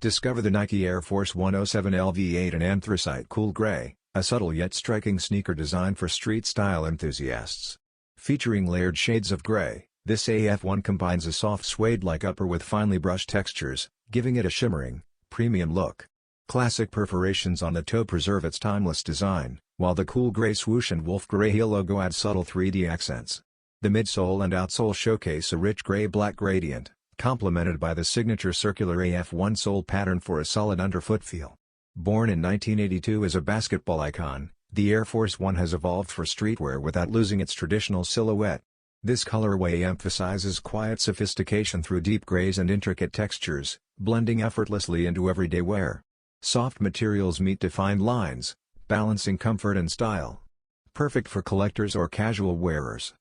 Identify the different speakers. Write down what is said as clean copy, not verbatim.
Speaker 1: Discover the Nike Air Force 107 LV8 and Anthracite Cool Grey, a subtle yet striking sneaker designed for street style enthusiasts. Featuring layered shades of gray, this AF1 combines a soft suede-like upper with finely brushed textures, giving it a shimmering, premium look. Classic perforations on the toe preserve its timeless design, while the cool gray swoosh and wolf gray heel logo add subtle 3D accents. The midsole and outsole showcase a rich gray-black gradient, complemented by the signature circular AF1 sole pattern for a solid underfoot feel. Born in 1982 as a basketball icon, the Air Force 1 has evolved for streetwear without losing its traditional silhouette. This colorway emphasizes quiet sophistication through deep grays and intricate textures, blending effortlessly into everyday wear. Soft materials meet defined lines, balancing comfort and style. Perfect for collectors or casual wearers.